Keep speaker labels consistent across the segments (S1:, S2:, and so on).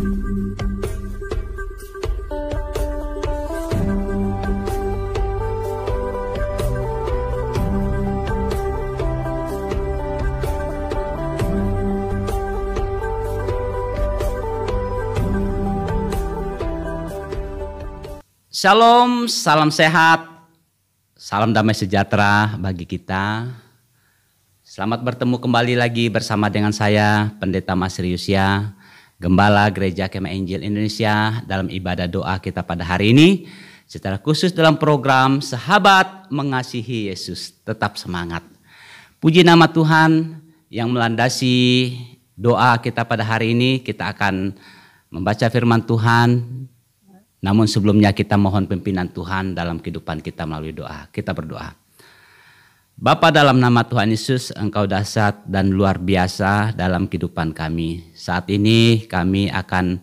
S1: Shalom, salam sehat, salam damai sejahtera bagi kita. Selamat bertemu kembali lagi bersama dengan saya, Pendeta Mas Riusya, Gembala Gereja Kemah Injil Indonesia dalam ibadah doa kita pada hari ini. Secara khusus dalam program Sahabat Mengasihi Yesus, tetap semangat. Puji nama Tuhan yang melandasi doa kita pada hari ini. Kita akan membaca firman Tuhan. Namun sebelumnya kita mohon pimpinan Tuhan dalam kehidupan kita melalui doa. Kita berdoa. Bapa, dalam nama Tuhan Yesus, Engkau dahsyat dan luar biasa dalam kehidupan kami. Saat ini kami akan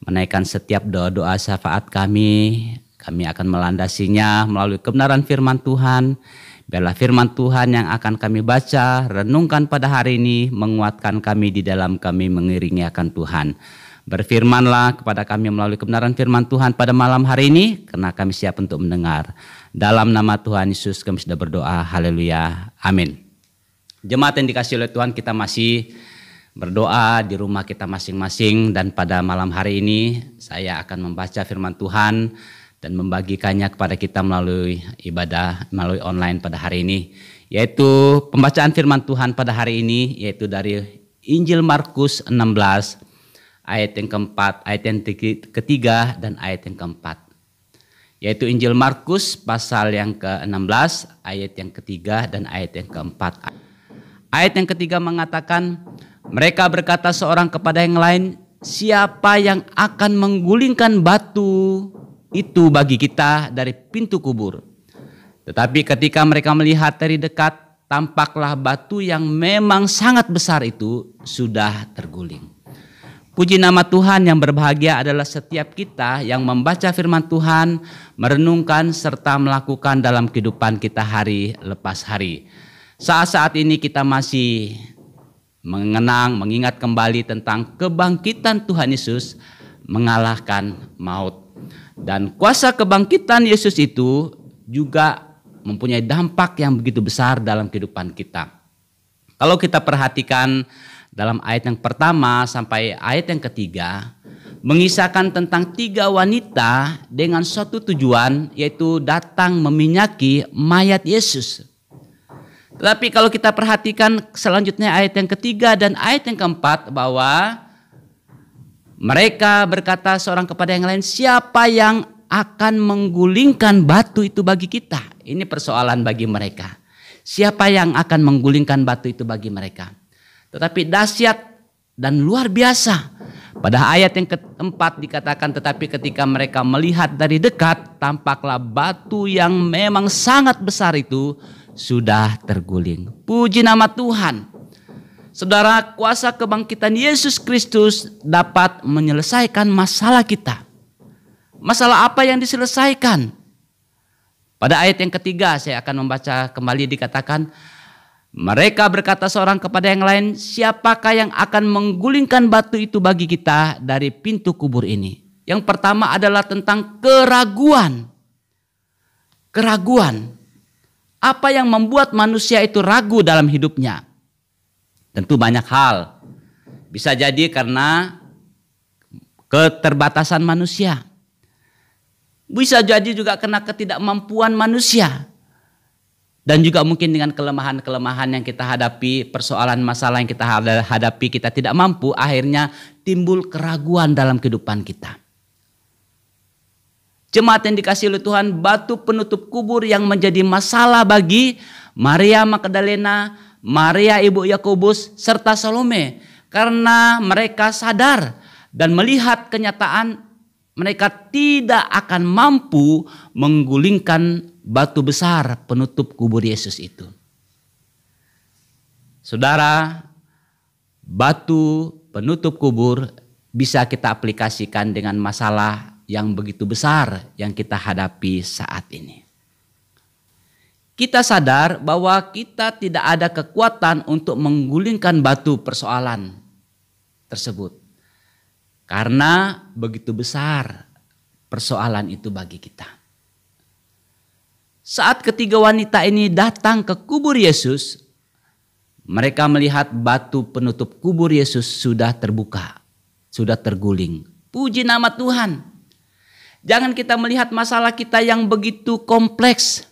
S1: menaikkan setiap doa-doa syafaat kami. Kami akan melandasinya melalui kebenaran firman Tuhan. Biarlah firman Tuhan yang akan kami baca, renungkan pada hari ini, menguatkan kami di dalam kami mengiringi akan Tuhan. Berfirmanlah kepada kami melalui kebenaran firman Tuhan pada malam hari ini, karena kami siap untuk mendengar. Dalam nama Tuhan Yesus kami sudah berdoa, haleluya, amin. Jemaat yang dikasihi oleh Tuhan, kita masih berdoa di rumah kita masing-masing. Dan pada malam hari ini saya akan membaca firman Tuhan dan membagikannya kepada kita melalui ibadah, melalui online pada hari ini. Yaitu pembacaan firman Tuhan pada hari ini, yaitu dari Injil Markus 16, ayat yang keempat, ayat yang ketiga, dan ayat yang keempat. Yaitu Injil Markus pasal yang ke-16, ayat yang ketiga, dan ayat yang keempat. Ayat yang ketiga mengatakan, mereka berkata seorang kepada yang lain, siapa yang akan menggulingkan batu itu bagi kita dari pintu kubur? Tetapi ketika mereka melihat dari dekat, tampaklah batu yang memang sangat besar itu sudah terguling. Puji nama Tuhan, yang berbahagia adalah setiap kita yang membaca firman Tuhan, merenungkan serta melakukan dalam kehidupan kita hari lepas hari. Saat-saat ini kita masih mengingat kembali tentang kebangkitan Tuhan Yesus mengalahkan maut. Dan kuasa kebangkitan Yesus itu juga mempunyai dampak yang begitu besar dalam kehidupan kita. Kalau kita perhatikan dalam ayat yang pertama sampai ayat yang ketiga, mengisahkan tentang 3 wanita dengan suatu tujuan, yaitu datang meminyaki mayat Yesus. Tetapi kalau kita perhatikan selanjutnya ayat yang ketiga dan ayat yang keempat, bahwa mereka berkata seorang kepada yang lain, siapa yang akan menggulingkan batu itu bagi kita? Ini persoalan bagi mereka. Siapa yang akan menggulingkan batu itu bagi mereka? Tetapi dahsyat dan luar biasa. Pada ayat yang keempat dikatakan, tetapi ketika mereka melihat dari dekat, tampaklah batu yang memang sangat besar itu sudah terguling. Puji nama Tuhan. Saudara, kuasa kebangkitan Yesus Kristus dapat menyelesaikan masalah kita. Masalah apa yang diselesaikan? Pada ayat yang ketiga saya akan membaca kembali, dikatakan, mereka berkata seorang kepada yang lain, siapakah yang akan menggulingkan batu itu bagi kita dari pintu kubur ini? Yang pertama adalah tentang keraguan. Keraguan. Apa yang membuat manusia itu ragu dalam hidupnya? Tentu banyak hal. Bisa jadi karena keterbatasan manusia. Bisa jadi juga karena ketidakmampuan manusia. Dan juga mungkin dengan kelemahan-kelemahan yang kita hadapi, persoalan masalah yang kita hadapi, kita tidak mampu, akhirnya timbul keraguan dalam kehidupan kita. Jemaat yang dikasihi oleh Tuhan, batu penutup kubur yang menjadi masalah bagi Maria Magdalena, Maria ibu Yakobus, serta Salome. Karena mereka sadar dan melihat kenyataan mereka tidak akan mampu menggulingkan batu besar penutup kubur Yesus itu. Saudara, batu penutup kubur bisa kita aplikasikan dengan masalah yang begitu besar yang kita hadapi saat ini. Kita sadar bahwa kita tidak ada kekuatan untuk menggulingkan batu persoalan tersebut. Karena begitu besar persoalan itu bagi kita. Saat ketiga wanita ini datang ke kubur Yesus, mereka melihat batu penutup kubur Yesus sudah terbuka, sudah terguling. Puji nama Tuhan. Jangan kita melihat masalah kita yang begitu kompleks.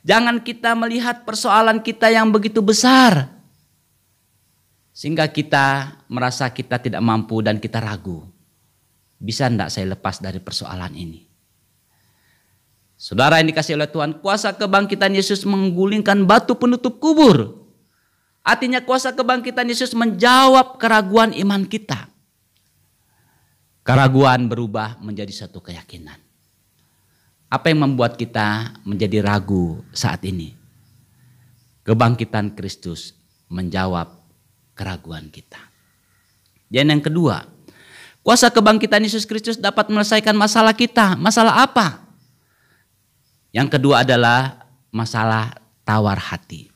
S1: Jangan kita melihat persoalan kita yang begitu besar. Sehingga kita merasa kita tidak mampu dan kita ragu. Bisa enggak saya lepas dari persoalan ini? Saudara yang dikasihi oleh Tuhan, kuasa kebangkitan Yesus menggulingkan batu penutup kubur. Artinya kuasa kebangkitan Yesus menjawab keraguan iman kita. Keraguan berubah menjadi satu keyakinan. Apa yang membuat kita menjadi ragu saat ini? Kebangkitan Kristus menjawab keraguan kita. Dan yang kedua, kuasa kebangkitan Yesus Kristus dapat menyelesaikan masalah kita. Masalah apa? Yang kedua adalah masalah tawar hati.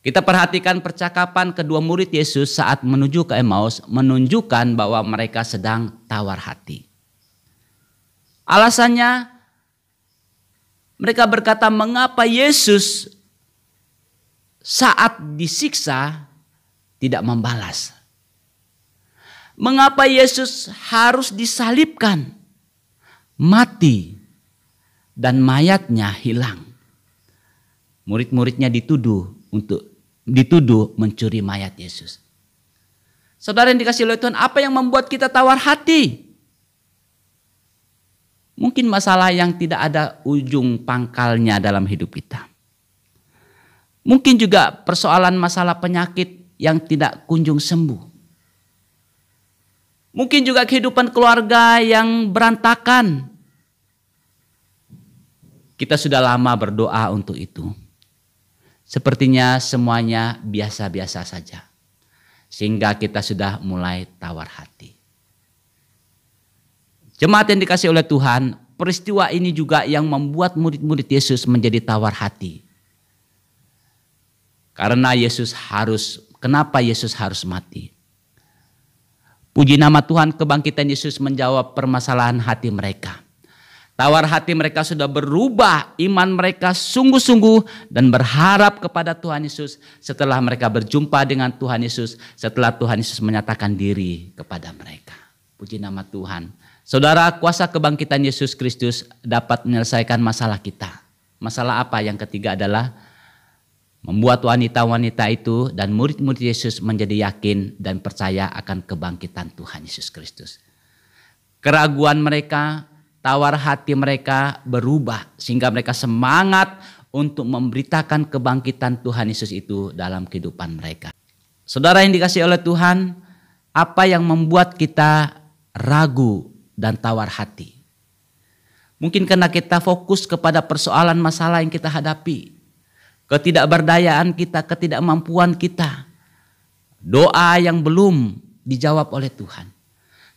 S1: Kita perhatikan percakapan kedua murid Yesus saat menuju ke Emmaus menunjukkan bahwa mereka sedang tawar hati. Alasannya mereka berkata, mengapa Yesus saat disiksa tidak membalas? Mengapa Yesus harus disalibkan, mati, dan mayatnya hilang? Murid-muridnya dituduh mencuri mayat Yesus. Saudara yang dikasihi oleh Tuhan, apa yang membuat kita tawar hati? Mungkin masalah yang tidak ada ujung pangkalnya dalam hidup kita. Mungkin juga persoalan masalah penyakit yang tidak kunjung sembuh. Mungkin juga kehidupan keluarga yang berantakan. Kita sudah lama berdoa untuk itu. Sepertinya semuanya biasa-biasa saja. Sehingga kita sudah mulai tawar hati. Jemaat yang dikasihi oleh Tuhan, peristiwa ini juga yang membuat murid-murid Yesus menjadi tawar hati. Karena kenapa Yesus harus mati? Puji nama Tuhan, kebangkitan Yesus menjawab permasalahan hati mereka. Tawar hati mereka sudah berubah, iman mereka sungguh-sungguh dan berharap kepada Tuhan Yesus setelah mereka berjumpa dengan Tuhan Yesus, setelah Tuhan Yesus menyatakan diri kepada mereka. Puji nama Tuhan. Saudara, kuasa kebangkitan Yesus Kristus dapat menyelesaikan masalah kita. Masalah apa? Yang ketiga adalah membuat wanita-wanita itu dan murid-murid Yesus menjadi yakin dan percaya akan kebangkitan Tuhan Yesus Kristus. Keraguan mereka, tawar hati mereka berubah sehingga mereka semangat untuk memberitakan kebangkitan Tuhan Yesus itu dalam kehidupan mereka. Saudara yang dikasihi oleh Tuhan, apa yang membuat kita ragu dan tawar hati? Mungkin karena kita fokus kepada persoalan masalah yang kita hadapi, ketidakberdayaan kita, ketidakmampuan kita, doa yang belum dijawab oleh Tuhan.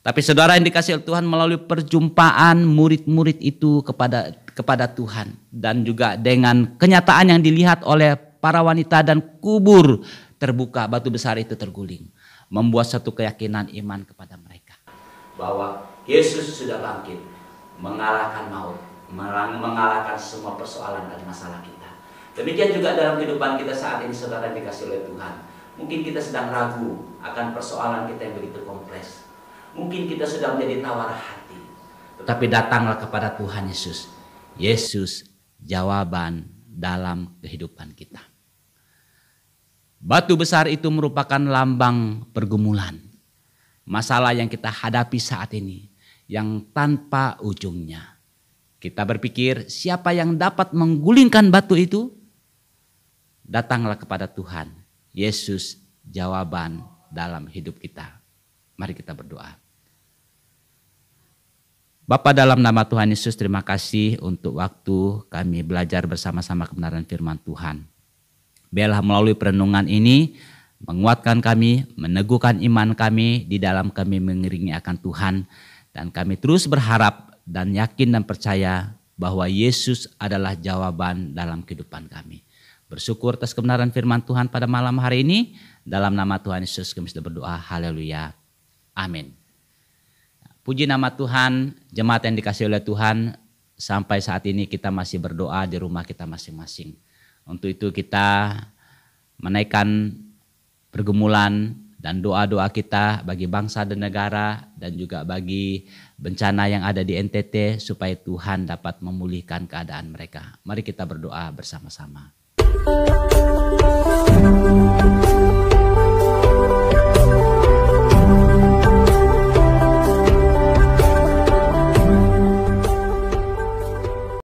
S1: Tapi saudara yang dikasihi oleh Tuhan, melalui perjumpaan murid-murid itu kepada Tuhan dan juga dengan kenyataan yang dilihat oleh para wanita dan kubur terbuka, batu besar itu terguling, membuat satu keyakinan iman kepada mereka bahwa Yesus sudah bangkit, mengalahkan maut, mengalahkan semua persoalan dan masalah kita. Demikian juga dalam kehidupan kita saat ini, saudara yang dikasihi oleh Tuhan. Mungkin kita sedang ragu akan persoalan kita yang begitu kompleks. Mungkin kita sudah menjadi tawar hati. Tetapi datanglah kepada Tuhan Yesus. Yesus jawaban dalam kehidupan kita. Batu besar itu merupakan lambang pergumulan. Masalah yang kita hadapi saat ini. Yang tanpa ujungnya. Kita berpikir siapa yang dapat menggulingkan batu itu? Datanglah kepada Tuhan. Yesus jawaban dalam hidup kita. Mari kita berdoa. Bapa, dalam nama Tuhan Yesus, terima kasih untuk waktu kami belajar bersama-sama kebenaran firman Tuhan. Biarlah melalui perenungan ini menguatkan kami, meneguhkan iman kami di dalam kami mengiringi akan Tuhan. Dan kami terus berharap dan yakin dan percaya bahwa Yesus adalah jawaban dalam kehidupan kami. Bersyukur atas kebenaran firman Tuhan pada malam hari ini. Dalam nama Tuhan Yesus kami sudah berdoa. Haleluya. Amin. Puji nama Tuhan, jemaat yang dikasihi oleh Tuhan, sampai saat ini kita masih berdoa di rumah kita masing-masing. Untuk itu kita menaikkan pergumulan dan doa-doa kita bagi bangsa dan negara dan juga bagi bencana yang ada di NTT supaya Tuhan dapat memulihkan keadaan mereka. Mari kita berdoa bersama-sama.